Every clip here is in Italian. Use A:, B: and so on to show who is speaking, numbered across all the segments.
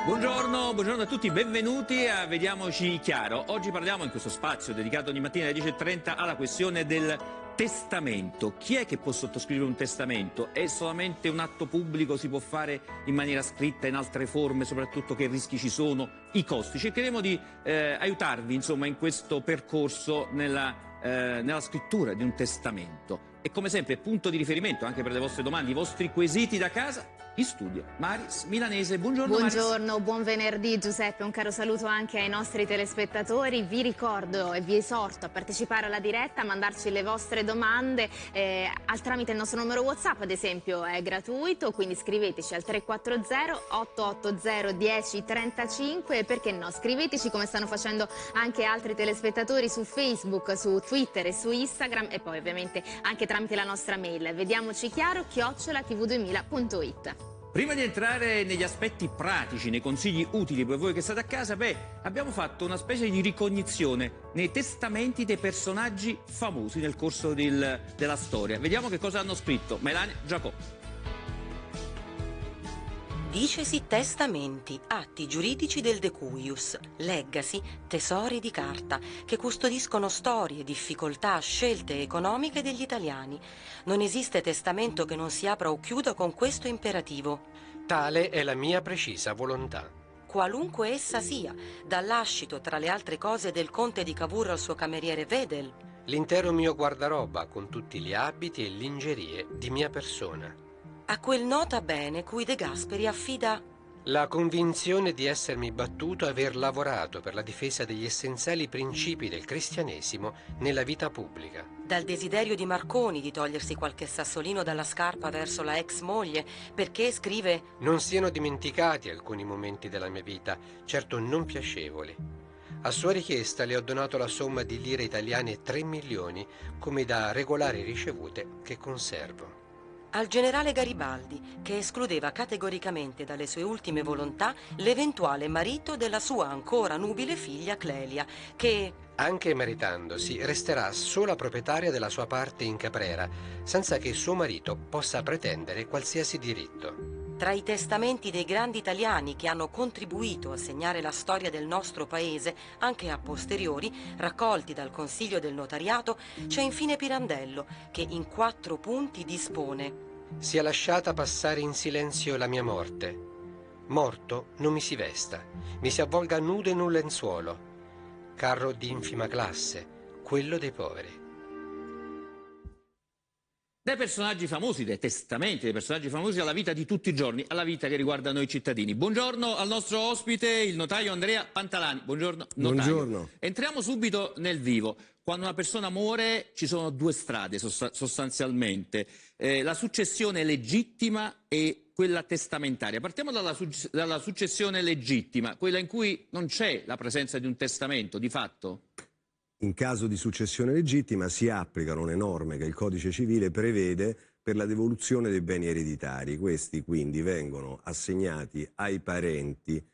A: Buongiorno a tutti, benvenuti a Vediamoci Chiaro. Oggi parliamo in questo spazio dedicato ogni mattina alle 10:30 alla questione del testamento. Chi è che può sottoscrivere un testamento? È solamente un atto pubblico? Si può fare in maniera scritta, in altre forme? Soprattutto che rischi ci sono? I costi? Cercheremo di aiutarvi insomma in questo percorso nella scrittura di un testamento. E come sempre punto di riferimento anche per le vostre domande, i vostri quesiti da casa. In studio Maris Milanese, buongiorno Maris.
B: Buongiorno, buon venerdì Giuseppe, un caro saluto anche ai nostri telespettatori. Vi ricordo e vi esorto a partecipare alla diretta, a mandarci le vostre domande tramite il nostro numero WhatsApp, ad esempio è gratuito, quindi scriveteci al 340 880 1035 e perché no, scriveteci come stanno facendo anche altri telespettatori su Facebook, su Twitter e su Instagram e poi ovviamente anche tramite la nostra mail. Vediamoci chiaro @tv2000.it.
A: Prima di entrare negli aspetti pratici, nei consigli utili per voi che state a casa, abbiamo fatto una specie di ricognizione nei testamenti dei personaggi famosi nel corso della storia. Vediamo che cosa hanno scritto. Melania Giacò.
C: Dicesi testamenti, atti giuridici del decuius, legacy, tesori di carta, che custodiscono storie, difficoltà, scelte economiche degli italiani. Non esiste testamento che non si apra o chiuda con questo imperativo.
D: Tale è la mia precisa volontà.
C: Qualunque essa sia, dal lascito tra le altre cose del conte di Cavour al suo cameriere Wedel.
D: L'intero mio guardaroba con tutti gli abiti e lingerie di mia persona.
C: A quel nota bene cui De Gasperi affida
D: la convinzione di essermi battuto e aver lavorato per la difesa degli essenziali principi del cristianesimo nella vita pubblica.
C: Dal desiderio di Marconi di togliersi qualche sassolino dalla scarpa verso la ex moglie, perché, scrive,
D: non siano dimenticati alcuni momenti della mia vita, certo non piacevoli. A sua richiesta le ho donato la somma di lire italiane 3 milioni come da regolari ricevute che conservo.
C: Al generale Garibaldi, che escludeva categoricamente dalle sue ultime volontà l'eventuale marito della sua ancora nubile figlia Clelia, che,
D: anche maritandosi, resterà sola proprietaria della sua parte in Caprera, senza che suo marito possa pretendere qualsiasi diritto.
C: Tra i testamenti dei grandi italiani che hanno contribuito a segnare la storia del nostro paese, anche a posteriori, raccolti dal Consiglio del Notariato, c'è infine Pirandello, che in 4 punti dispone:
D: sia lasciata passare in silenzio la mia morte. Morto non mi si vesta, mi si avvolga nudo in un lenzuolo. Carro di infima classe, quello dei poveri.
A: Dai personaggi famosi, dai testamenti dei personaggi famosi alla vita di tutti i giorni, alla vita che riguarda noi cittadini. Buongiorno al nostro ospite, il notaio Andrea Pantalani. Buongiorno, notaio.
E: Buongiorno.
A: Entriamo subito nel vivo. Quando una persona muore ci sono 2 strade sostanzialmente, la successione legittima e quella testamentaria. Partiamo dalla successione legittima, quella in cui non c'è la presenza di un testamento, di fatto.
E: In caso di successione legittima si applicano le norme che il Codice Civile prevede per la devoluzione dei beni ereditari. Questi quindi vengono assegnati ai parenti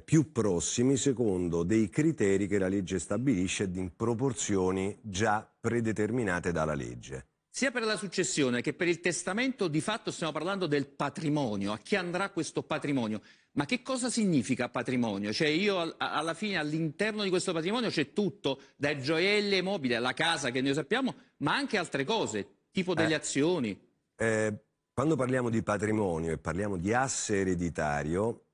E: più prossimi secondo dei criteri che la legge stabilisce in proporzioni già predeterminate dalla legge.
A: Sia per la successione che per il testamento di fatto stiamo parlando del patrimonio, a chi andrà questo patrimonio. Ma che cosa significa patrimonio? Cioè io alla fine all'interno di questo patrimonio c'è tutto, dai gioielli ai mobili, alla casa che noi sappiamo, ma anche altre cose, tipo delle azioni.
E: Quando parliamo di patrimonio e parliamo di asse ereditario,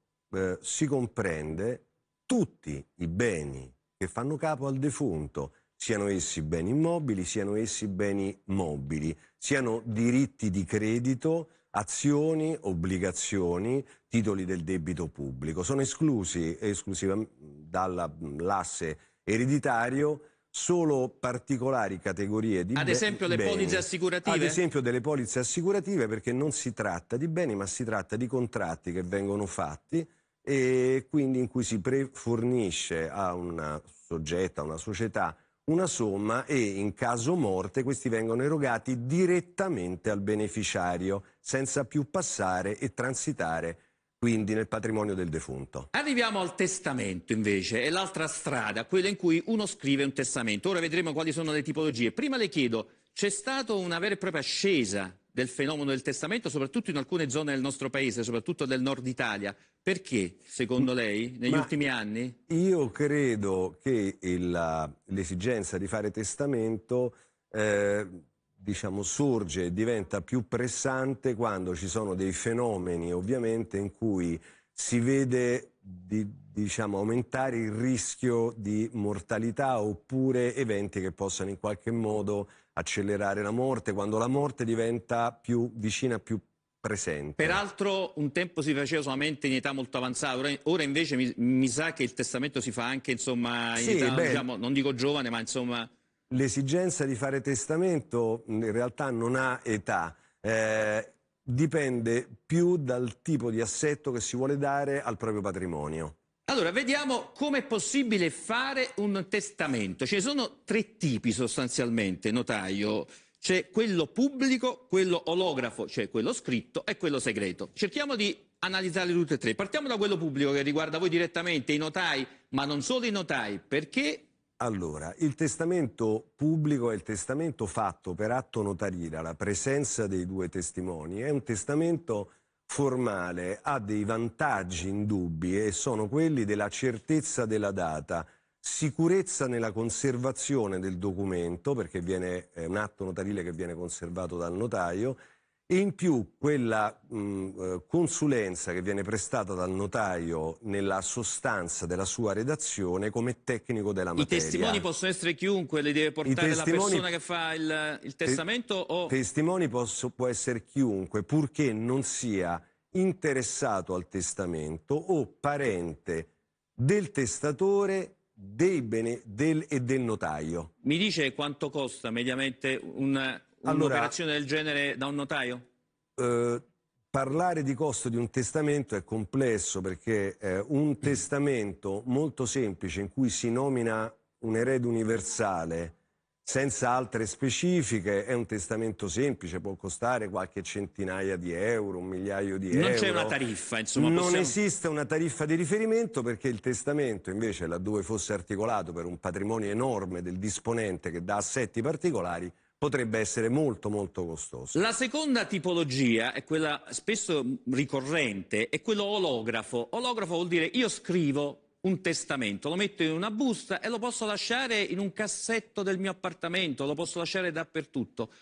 E: si comprende tutti i beni che fanno capo al defunto, siano essi beni immobili, siano essi beni mobili, siano diritti di credito, azioni, obbligazioni, titoli del debito pubblico. Sono esclusi esclusivamente dall'asse ereditario solo particolari categorie di beni.
A: Ad esempio le polizze assicurative?
E: Ad esempio delle polizze assicurative, perché non si tratta di beni ma si tratta di contratti che vengono fatti e quindi in cui si fornisce a un soggetto, a una società, una somma e in caso morte questi vengono erogati direttamente al beneficiario senza più passare e transitare quindi nel patrimonio del defunto.
A: Arriviamo al testamento invece, è l'altra strada, quella in cui uno scrive un testamento. Ora vedremo quali sono le tipologie. Prima le chiedo, c'è stata una vera e propria ascesa del fenomeno del testamento, soprattutto in alcune zone del nostro paese, soprattutto del nord Italia. Perché, secondo lei, negli ultimi anni?
E: Io credo che l'esigenza di fare testamento diciamo, sorge e diventa più pressante quando ci sono dei fenomeni, ovviamente, in cui si vede diciamo, aumentare il rischio di mortalità oppure eventi che possano in qualche modo accelerare la morte, quando la morte diventa più vicina, più presente.
A: Peraltro un tempo si faceva solamente in età molto avanzata, ora invece mi sa che il testamento si fa anche, insomma, in età, diciamo, non dico giovane, ma insomma...
E: L'esigenza di fare testamento in realtà non ha età, dipende più dal tipo di assetto che si vuole dare al proprio patrimonio.
A: Allora, vediamo come è possibile fare un testamento. Ce ne sono 3 tipi sostanzialmente, notaio. C'è quello pubblico, quello olografo, cioè quello scritto, e quello segreto. Cerchiamo di analizzarli tutti e 3. Partiamo da quello pubblico che riguarda voi direttamente, i notai, ma non solo i notai, perché...
E: Allora, il testamento pubblico è il testamento fatto per atto notarile alla presenza dei 2 testimoni. È un testamento formale, ha dei vantaggi indubbi e sono quelli della certezza della data, sicurezza nella conservazione del documento, perché è un atto notarile che viene conservato dal notaio, e in più quella consulenza che viene prestata dal notaio nella sostanza della sua redazione come tecnico della materia.
A: I testimoni possono essere chiunque, li deve portare la persona che fa il testamento? O...
E: Testimoni può essere chiunque, purché non sia interessato al testamento o parente del testatore e del notaio.
A: Mi dice quanto costa mediamente un'operazione del genere da un notaio?
E: Parlare di costo di un testamento è complesso, perché un testamento molto semplice in cui si nomina un erede universale senza altre specifiche è un testamento semplice, può costare qualche centinaia di euro, un migliaio di euro.
A: Non c'è una tariffa, insomma.
E: Non esiste una tariffa di riferimento, perché il testamento invece, laddove fosse articolato per un patrimonio enorme del disponente che dà assetti particolari, potrebbe essere molto molto costoso.
A: La seconda tipologia è quella spesso ricorrente, è quello olografo. Olografo vuol dire io scrivo un testamento, lo metto in una busta e lo posso lasciare in un cassetto del mio appartamento, lo posso lasciare dappertutto.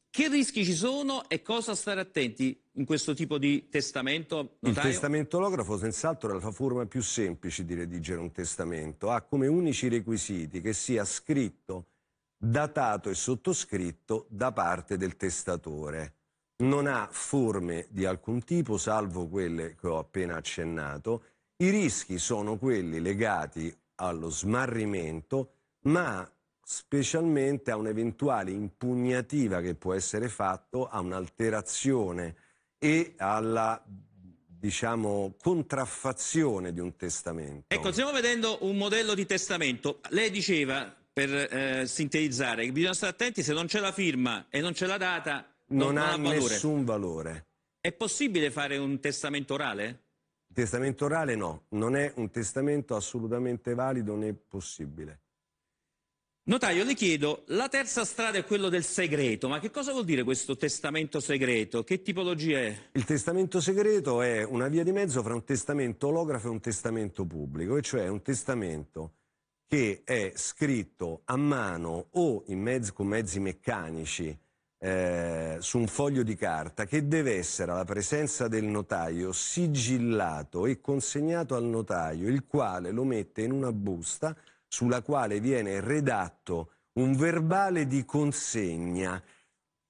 A: Che rischi ci sono e cosa stare attenti in questo tipo di testamento, notaio?
E: Il testamento olografo senz'altro è la forma più semplice di redigere un testamento. Ha come unici requisiti che sia scritto, datato e sottoscritto da parte del testatore. Non ha forme di alcun tipo, salvo quelle che ho appena accennato. I rischi sono quelli legati allo smarrimento, ma specialmente a un'eventuale impugnativa che può essere fatto, a un'alterazione e alla, diciamo, contraffazione di un testamento.
A: Ecco, stiamo vedendo un modello di testamento. Lei diceva, per sintetizzare, che bisogna stare attenti, se non c'è la firma e non c'è la data, non ha valore.
E: Nessun valore.
A: È possibile fare un testamento orale?
E: Il testamento orale no, non è un testamento assolutamente valido né possibile.
A: Notaio, le chiedo, la terza strada è quello del segreto, ma che cosa vuol dire questo testamento segreto? Che tipologia è?
E: Il testamento segreto è una via di mezzo fra un testamento olografo e un testamento pubblico, e cioè un testamento che è scritto a mano o con mezzi meccanici su un foglio di carta, che deve essere alla presenza del notaio sigillato e consegnato al notaio, il quale lo mette in una busta sulla quale viene redatto un verbale di consegna.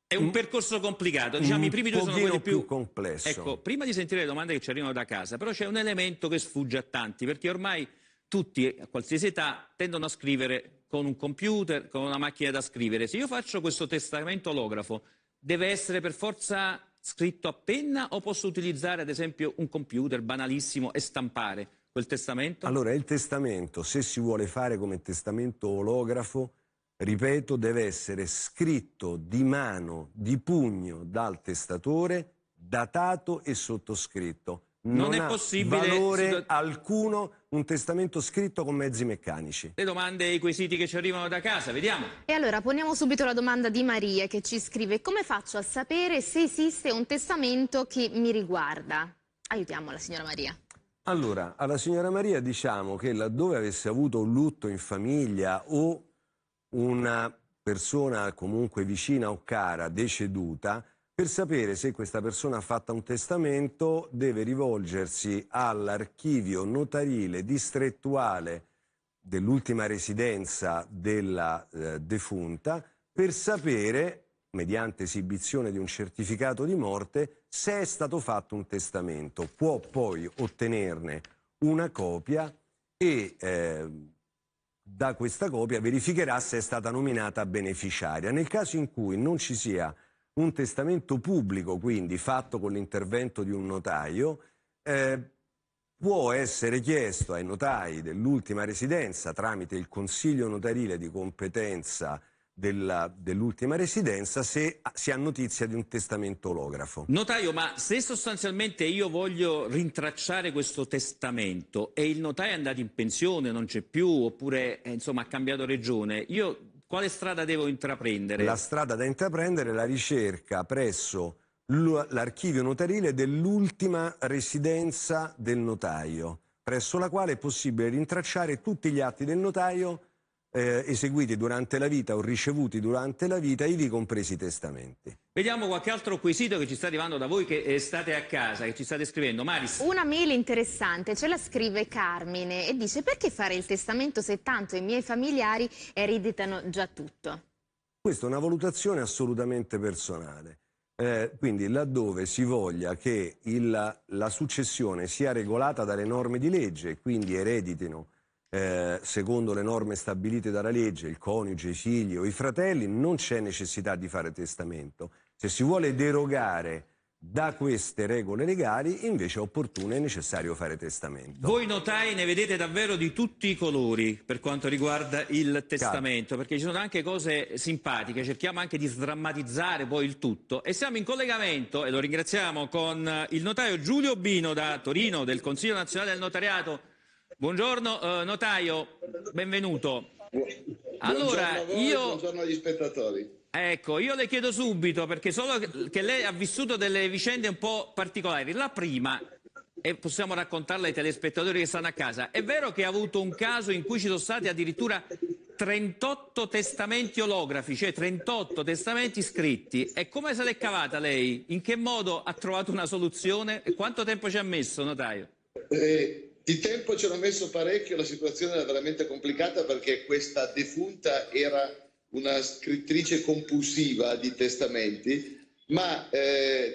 A: È un percorso complicato, diciamo i primi 2 sono quelli più
E: complesso.
A: Ecco, prima di sentire le domande che ci arrivano da casa, però c'è un elemento che sfugge a tanti, perché ormai tutti, a qualsiasi età, tendono a scrivere con un computer, con una macchina da scrivere. Se io faccio questo testamento olografo, deve essere per forza scritto a penna o posso utilizzare ad esempio un computer banalissimo e stampare quel testamento?
E: Allora, il testamento, se si vuole fare come testamento olografo, ripeto, deve essere scritto di mano, di pugno dal testatore, datato e sottoscritto.
A: Non è
E: ha
A: possibile
E: valore alcuno un testamento scritto con mezzi meccanici.
A: Le domande e i quesiti che ci arrivano da casa, vediamo.
B: E allora poniamo subito la domanda di Maria che ci scrive: come faccio a sapere se esiste un testamento che mi riguarda? Aiutiamo la signora Maria.
E: Allora, alla signora Maria diciamo che laddove avesse avuto un lutto in famiglia o una persona comunque vicina o cara deceduta, per sapere se questa persona ha fatto un testamento deve rivolgersi all'archivio notarile distrettuale dell'ultima residenza della defunta per sapere, mediante esibizione di un certificato di morte, se è stato fatto un testamento. Può poi ottenerne una copia e da questa copia verificherà se è stata nominata beneficiaria. Nel caso in cui non ci sia un testamento pubblico, quindi fatto con l'intervento di un notaio, può essere chiesto ai notai dell'ultima residenza, tramite il consiglio notarile di competenza dell'ultima residenza, se si ha notizia di un testamento olografo.
A: Notaio, ma se sostanzialmente io voglio rintracciare questo testamento e il notaio è andato in pensione, non c'è più, oppure insomma ha cambiato regione, io quale strada devo intraprendere?
E: La strada da intraprendere è la ricerca presso l'archivio notarile dell'ultima residenza del notaio, presso la quale è possibile rintracciare tutti gli atti del notaio eseguiti durante la vita o ricevuti durante la vita, ivi compresi i testamenti.
A: Vediamo qualche altro quesito che ci sta arrivando da voi che state a casa, che ci state scrivendo. Maris.
B: Una mail interessante ce la scrive Carmine e dice: perché fare il testamento se tanto i miei familiari ereditano già tutto?
E: Questa è una valutazione assolutamente personale. Quindi laddove si voglia che la successione sia regolata dalle norme di legge e quindi ereditino secondo le norme stabilite dalla legge il coniuge, i figli o i fratelli, non c'è necessità di fare testamento. Se si vuole derogare da queste regole legali, invece è opportuno e necessario fare testamento.
A: Voi notai ne vedete davvero di tutti i colori per quanto riguarda il testamento, perché ci sono anche cose simpatiche, cerchiamo anche di sdrammatizzare poi il tutto e siamo in collegamento, e lo ringraziamo, con il notaio Giulio Bino da Torino, del Consiglio Nazionale del Notariato. Buongiorno notaio, benvenuto.
F: Allora, buongiorno agli spettatori.
A: Ecco, io le chiedo subito, perché solo che lei ha vissuto delle vicende un po' particolari. La prima, e possiamo raccontarla ai telespettatori che stanno a casa, è vero che ha avuto un caso in cui ci sono stati addirittura 38 testamenti olografi, cioè 38 testamenti scritti. E come se l'è cavata lei? In che modo ha trovato una soluzione? E quanto tempo ci ha messo, notaio?
F: Di tempo ci hanno messo parecchio, la situazione era veramente complicata perché questa defunta era una scrittrice compulsiva di testamenti, ma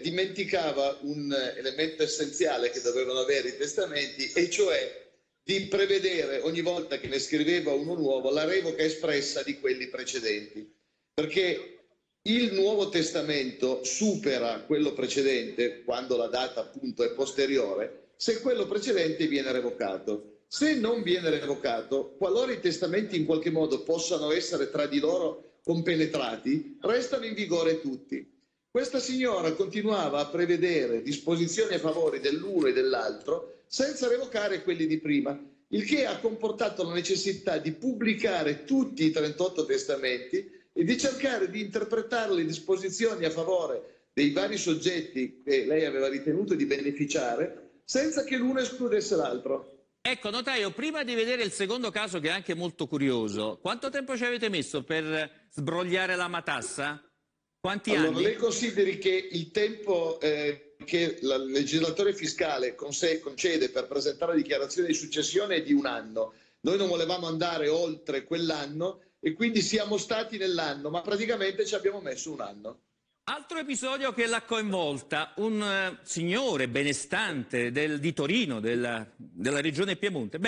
F: dimenticava un elemento essenziale che dovevano avere i testamenti, e cioè di prevedere ogni volta che ne scriveva uno nuovo la revoca espressa di quelli precedenti, perché il nuovo testamento supera quello precedente quando la data appunto è posteriore, se quello precedente viene revocato. Se non viene revocato, qualora i testamenti in qualche modo possano essere tra di loro compenetrati, restano in vigore tutti. Questa signora continuava a prevedere disposizioni a favore dell'uno e dell'altro senza revocare quelli di prima, il che ha comportato la necessità di pubblicare tutti i 38 testamenti e di cercare di interpretare le disposizioni a favore dei vari soggetti che lei aveva ritenuto di beneficiare, senza che l'uno escludesse l'altro.
A: Ecco, notaio, prima di vedere il secondo caso, che è anche molto curioso, quanto tempo ci avete messo per sbrogliare la matassa? Quanti anni?
F: Lei consideri che il tempo che il legislatore fiscale concede per presentare la dichiarazione di successione è di un anno. Noi non volevamo andare oltre quell'anno e quindi siamo stati nell'anno, ma praticamente ci abbiamo messo un anno.
A: Altro episodio che l'ha coinvolta, un signore benestante di Torino, della regione Piemonte.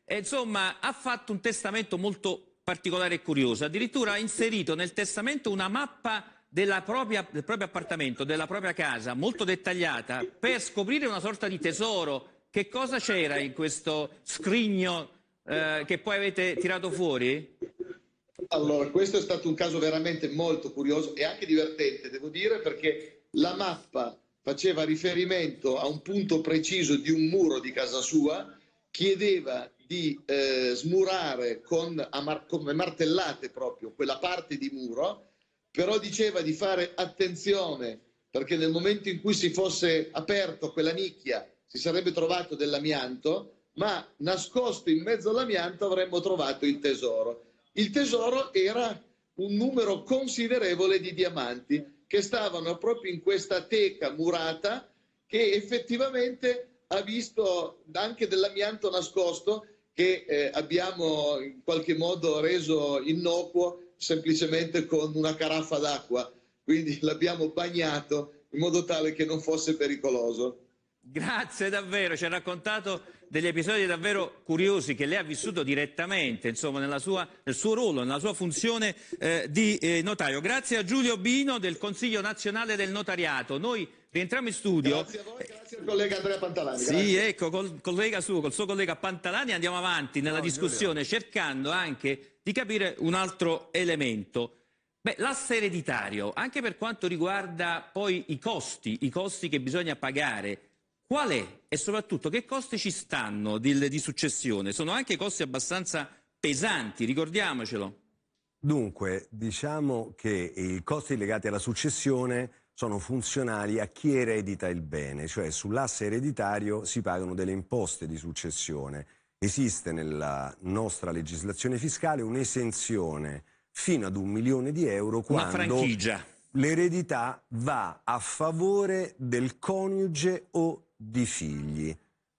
A: Insomma, ha fatto un testamento molto particolare e curioso. Addirittura ha inserito nel testamento una mappa del proprio appartamento, della propria casa, molto dettagliata, per scoprire una sorta di tesoro. Che cosa c'era in questo scrigno che poi avete tirato fuori?
F: Allora, questo è stato un caso veramente molto curioso e anche divertente, devo dire, perché la mappa faceva riferimento a un punto preciso di un muro di casa sua, chiedeva di smurare con martellate proprio quella parte di muro, però diceva di fare attenzione perché nel momento in cui si fosse aperto quella nicchia si sarebbe trovato dell'amianto, ma nascosto in mezzo all'amianto avremmo trovato il tesoro. Il tesoro era un numero considerevole di diamanti che stavano proprio in questa teca murata che effettivamente ha visto anche dell'amianto nascosto che abbiamo in qualche modo reso innocuo semplicemente con una caraffa d'acqua, quindi l'abbiamo bagnato in modo tale che non fosse pericoloso.
A: Grazie davvero, ci ha raccontato degli episodi davvero curiosi che lei ha vissuto direttamente, insomma, nel suo ruolo, nella sua funzione di notaio. Grazie a Giulio Bino del Consiglio Nazionale del Notariato. Noi rientriamo in studio.
F: Grazie a voi, grazie al collega Andrea Pantalani.
A: Sì,
F: grazie.
A: ecco, col suo collega Pantalani andiamo avanti nella discussione, cercando anche di capire un altro elemento. Beh, l'asse ereditario, anche per quanto riguarda poi i costi che bisogna pagare, qual è e soprattutto che costi ci stanno di successione? Sono anche costi abbastanza pesanti, ricordiamocelo.
E: Dunque, diciamo che i costi legati alla successione sono funzionali a chi eredita il bene, cioè sull'asse ereditario si pagano delle imposte di successione. Esiste nella nostra legislazione fiscale un'esenzione fino ad 1 milione di euro quando l'eredità va a favore del coniuge o di figli.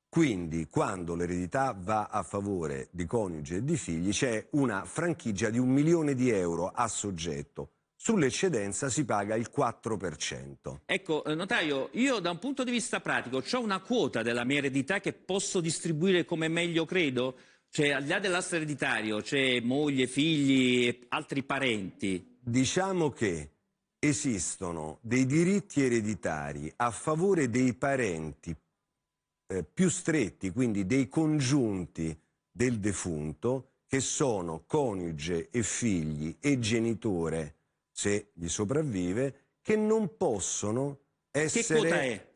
E: Quindi quando l'eredità va a favore di coniuge e di figli c'è una franchigia di 1 milione di euro a soggetto. Sull'eccedenza si paga il 4%.
A: Ecco, notaio, io da un punto di vista pratico ho una quota della mia eredità che posso distribuire come meglio credo? Cioè, al di là dell'asse ereditario, c'è moglie, figli e altri parenti?
E: Diciamo che esistono dei diritti ereditari a favore dei parenti più stretti, quindi dei congiunti del defunto, che sono coniuge e figli e genitore, se gli sopravvive, che non possono essere...
A: Che quota è?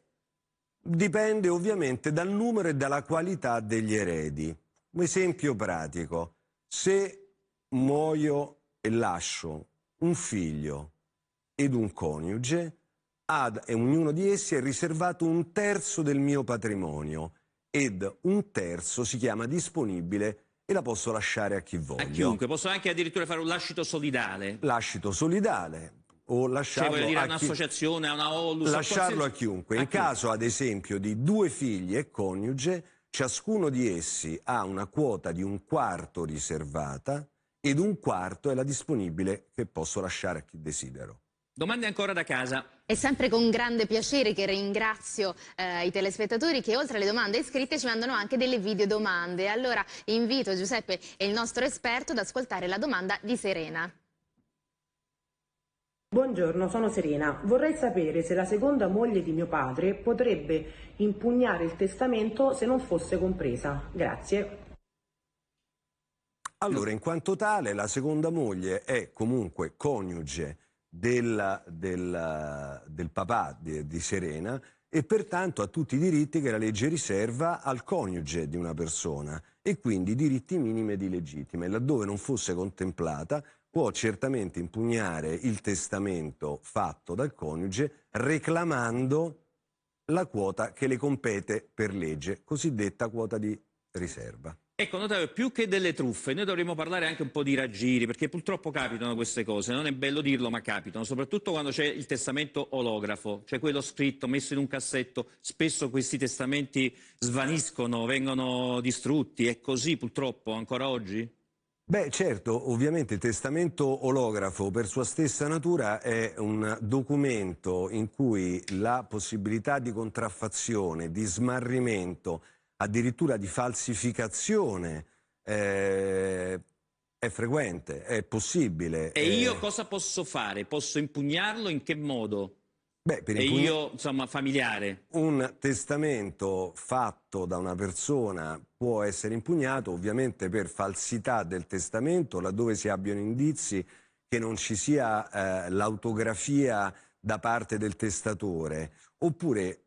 E: Dipende ovviamente dal numero e dalla qualità degli eredi. Un esempio pratico: se muoio e lascio un figlio ed un coniuge, e ognuno di essi è riservato 1/3 del mio patrimonio ed 1/3 si chiama disponibile e la posso lasciare a chi voglio.
A: A chiunque, posso anche addirittura fare un lascito solidale.
E: Lascito solidale o lasciarlo
A: cioè, dire,
E: a
A: un'associazione, a una onlus,
E: lasciarlo a chiunque. In caso, ad esempio, di 2 figli e coniuge, ciascuno di essi ha una quota di 1/4 riservata ed 1/4 è la disponibile che posso lasciare a chi desidero.
A: Domande ancora da casa.
B: È sempre con grande piacere che ringrazio i telespettatori che oltre alle domande scritte ci mandano anche delle videodomande. Allora invito Giuseppe e il nostro esperto ad ascoltare la domanda di Serena.
G: Buongiorno, sono Serena. Vorrei sapere se la seconda moglie di mio padre potrebbe impugnare il testamento se non fosse compresa. Grazie.
E: Allora, in quanto tale, la seconda moglie è comunque coniuge del papà di Serena e pertanto ha tutti i diritti che la legge riserva al coniuge di una persona e quindi diritti minimi ed illegittimi. Laddove non fosse contemplata può certamente impugnare il testamento fatto dal coniuge reclamando la quota che le compete per legge, cosiddetta quota di riserva.
A: Ecco, notaio, più che delle truffe, noi dovremmo parlare anche un po' di raggiri, perché purtroppo capitano queste cose, non è bello dirlo, ma capitano, soprattutto quando c'è il testamento olografo, cioè quello scritto, messo in un cassetto. Spesso questi testamenti svaniscono, vengono distrutti, è così purtroppo ancora oggi?
E: Beh, certo, ovviamente il testamento olografo per sua stessa natura è un documento in cui la possibilità di contraffazione, di smarrimento, addirittura di falsificazione è frequente, è possibile.
A: E io cosa posso fare? Posso impugnarlo? In che modo?
E: Beh, per
A: io, insomma, familiare.
E: Un testamento fatto da una persona può essere impugnato ovviamente per falsità del testamento, laddove si abbiano indizi che non ci sia l'autografia da parte del testatore, oppure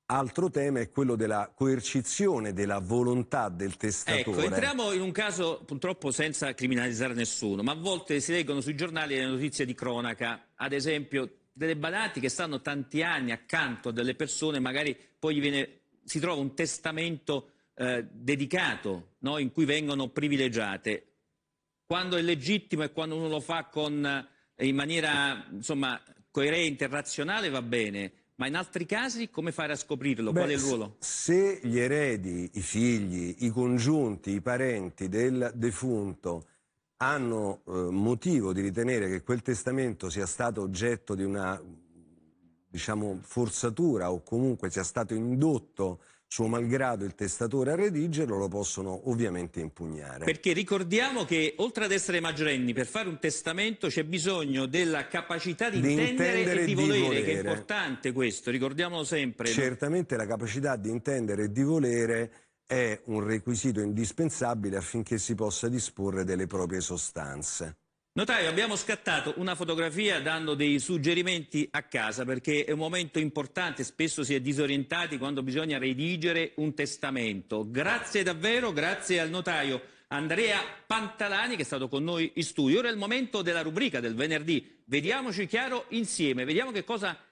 E: altro tema è quello della coercizione della volontà del testatore.
A: Ecco, entriamo in un caso purtroppo senza criminalizzare nessuno, ma a volte si leggono sui giornali le notizie di cronaca, ad esempio delle badanti che stanno tanti anni accanto a delle persone, magari poi si trova un testamento dedicato, no? In cui vengono privilegiate. Quando è legittimo e quando uno lo fa in maniera, insomma, coerente e razionale va bene, ma in altri casi come fare a scoprirlo? Qual è il ruolo?
E: Se gli eredi, i figli, i congiunti, i parenti del defunto hanno motivo di ritenere che quel testamento sia stato oggetto di una, diciamo, forzatura o comunque sia stato indotto suo malgrado il testatore a redigerlo, lo possono ovviamente impugnare.
A: Perché ricordiamo che oltre ad essere maggiorenni, per fare un testamento c'è bisogno della capacità di intendere e di volere, che è importante questo, ricordiamolo sempre.
E: Certamente la capacità di intendere e di volere è un requisito indispensabile affinché si possa disporre delle proprie sostanze.
A: Notaio, abbiamo scattato una fotografia dando dei suggerimenti a casa, perché è un momento importante, spesso si è disorientati quando bisogna redigere un testamento. Grazie davvero, grazie al notaio Andrea Pantalani che è stato con noi in studio. Ora è il momento della rubrica del venerdì. Vediamoci chiaro insieme, vediamo che cosa